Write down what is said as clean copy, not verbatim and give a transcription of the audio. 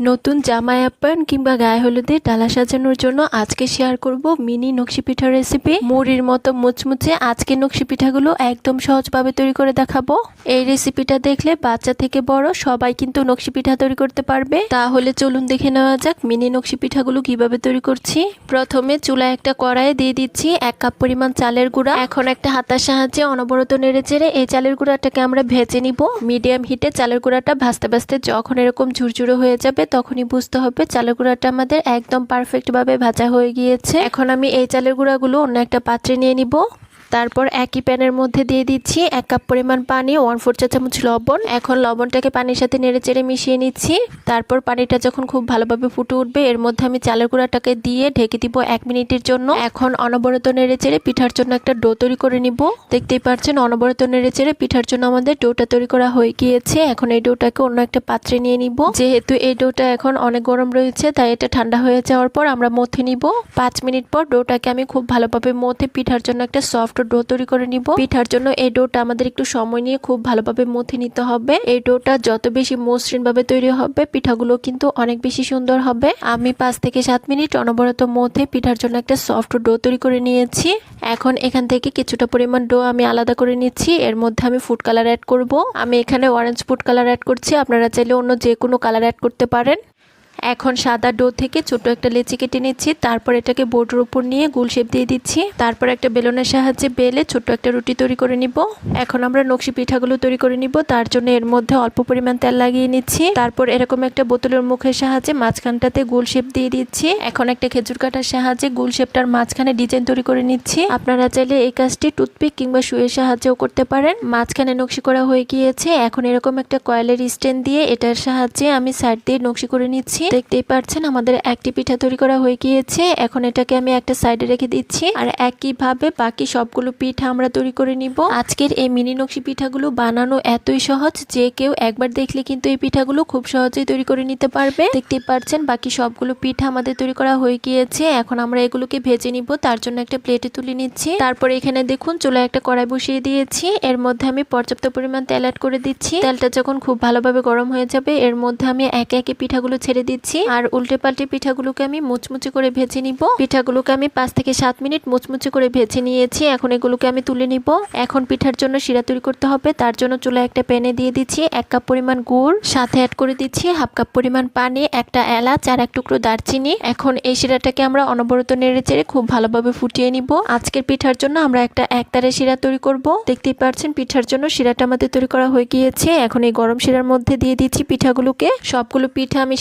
নতুন জামাই আপ্যায়ন কিংবা গায়ে হলুদে ডালা সাজানোর জন্য আজকে শেয়ার করব মিনি নকশি পিঠা রেসিপি। মুড়ির মতো মুচমুচে আজকে নকশি পিঠাগুলো একদম সহজভাবে তৈরি করে দেখাবো। এই রেসিপিটা দেখলে বাচ্চা থেকে বড় সবাই কিন্তু নকশি পিঠা তৈরি করতে পারবে। তাহলে চলুন দেখে নেওয়া যাক মিনি নকশি পিঠাগুলো কিভাবে তৈরি করছি। প্রথমে চুলায় একটা কড়াইয়ে দিয়ে দিচ্ছি 1 কাপ পরিমাণ চালের গুঁড়া। এখন একটা হাতার সাহায্যে অনবরত নেড়ে চেড়ে এই চালের গুঁড়াটাকে আমরা ভেজে নিব। মিডিয়াম হিটে চালের গুঁড়াটা ভাজতে ভাজতে যখন এরকম ঝুরঝুরে হয়ে যাবে তখনই বুঝতে হবে চালের গুঁড়াটা আমাদের একদম পারফেক্ট ভাবে ভাজা হয়ে গিয়েছে। এখন আমি এই চালের গুঁড়াগুলো অন্য একটা পাত্রে নিয়ে নিব। তারপর একই প্যানের মধ্যে দিয়ে দিচ্ছি 1 কাপ পরিমাণ পানি, 1/4 চা চামচ লবণ। এখন লবণটাকে পানির সাথে নেড়েচেড়ে মিশিয়ে নিচ্ছি। তারপর পানিটা যখন খুব ভালোভাবে ফুটে উঠবে এর মধ্যে আমি চালের গুঁড়াটাকে দিয়ে ঢেকে দিব 1 মিনিটের জন্য। এখন অনবরত নেড়েচেড়ে পিঠার জন্য একটা ডো তৈরি করে নিব। দেখতেই পাচ্ছেন অনবরত নেড়েচেড়ে পিঠার জন্য আমাদের ডোটা তৈরি করা হয়ে গিয়েছে। এখন এই ডোটাকে অন্য একটা পাত্রে নিয়ে নিব। যেহেতু এই ডোটা এখন অনেক গরম রয়েছে তাই এটা ঠান্ডা হয়ে যাওয়ার পর আমরা মথে নিব। 5 মিনিট পর ডোটাকে আমি খুব ভালোভাবে মথে পিঠার জন্য একটা সফট ডো তৈরি করে নিব। পিঠার জন্য এই ডোটা আমাদের একটু সময় নিয়ে খুব ভালোভাবে মথে নিতে হবে। এই ডোটা যত বেশি মসৃণ ভাবে তৈরি হবে পিঠাগুলো কিন্তু অনেক বেশি সুন্দর হবে। আমি 5 থেকে 7 মিনিট অনবরত মথে পিঠার জন্য একটা সফট ডো তৈরি করে নিয়েছি। এখন এখান থেকে কিছুটা পরিমাণ ডো আমি আলাদা করে নিচ্ছি। এর মধ্যে আমি ফুড কালার অ্যাড করব। আমি এখানে অরেঞ্জ ফুড কালার অ্যাড করছি, আপনারা চাইলে অন্য যে কোনো কালার অ্যাড করতে পারেন। এখন সাদা ডো থেকে ছোট একটা লেচি কেটে নিচ্ছি। তারপর এটাকে বোর্ডের উপর নিয়ে গোল শেপ দিয়ে দিচ্ছি। তারপর একটা বেলনের সাহায্যে বেলে ছোট একটা রুটি তৈরি করে নিব। এখন আমরা নকশি পিঠাগুলো তৈরি করে নিব। তার জন্য এর মধ্যে অল্প পরিমাণ তেল লাগিয়ে নিচ্ছি। তারপর এরকম একটা বোতলের মুখের সাহায্যে মাঝখানটাতে গোল শেপ দিয়ে দিচ্ছি। এখন একটা খেজুর কাটার সাহায্যে গোল শেপটার মাঝখানে ডিজাইন তৈরি করে নিচ্ছি। আপনারা চাইলে এই কাজটি টুথপিক কিংবা সুইয়ের সাহায্যেও করতে পারেন। মাঝখানে নকশি করা হয়ে গিয়েছে। এখন এরকম একটা কয়েলের স্ট্যান্ড দিয়ে এটার সাহায্যে আমি সাইড দিয়ে নকশি করে নিচ্ছি। দেখতেই পাচ্ছেন আমাদের একটি পিঠা তৈরি করা হয়ে গিয়েছে। এখন এটাকে আমি একটা সাইডে রেখে দিচ্ছি। আর একইভাবে বাকি সবগুলো পিঠা আমরা তৈরি করে নিব। আজকের এই মিনি নকশি পিঠাগুলো বানানো এতই সহজ যে কেউ একবার দেখলে কিন্তু এই পিঠাগুলো খুব সহজেই তৈরি করে নিতে পারবে। দেখতেই পাচ্ছেন বাকি সবগুলো পিঠা আমাদের তৈরি করা হয়ে গিয়েছে। এখন আমরা এগুলোকে ভেজে নিব। তার জন্য একটা প্লেটে তুলে নিচ্ছি। তারপর এখানে দেখুন চুলায় একটা কড়াই বসিয়ে দিয়েছি। এর মধ্যে আমি পর্যাপ্ত পরিমাণ তেল অ্যাড করে দিচ্ছি। তেলটা যখন খুব ভালোভাবে গরম হয়ে যাবে এর মধ্যে আমি একে একে পিঠাগুলো ছেড়ে দিচ্ছি। আর উল্টে পাল্টে পিঠাগুলোকে আমি মুচমুচে করে ভেজে নিব। পিঠাগুলোকে আমি 5 থেকে 7 মিনিট মুচমুচে করে ভেজে নিয়েছি। এখন এগুলোকে আমি তুলে নিব। এখন পিঠার জন্য শিরা তৈরি করতে হবে। তার জন্য চুলায় একটা প্যানে দিয়ে দিচ্ছি 1 কাপ পরিমাণ গুড়, সাথে অ্যাড করে দিচ্ছি 1/2 কাপ পরিমাণ পানি, একটা এলাচ আর 1 টুকরো দারচিনি। এখন এই শিরাটাকে আমরা অনবরত নেড়ে চেড়ে খুব ভালোভাবে ফুটিয়ে নিব। আজকের পিঠার জন্য আমরা একটা একতারে শিরা তৈরি করব। দেখতেই পাচ্ছেন পিঠার জন্য শিরাটা আমাদের তৈরি করা হয়ে গিয়েছে। এখন এই গরম শিরার মধ্যে দিয়ে দিচ্ছি পিঠাগুলোকে। সবগুলো পিঠা আমি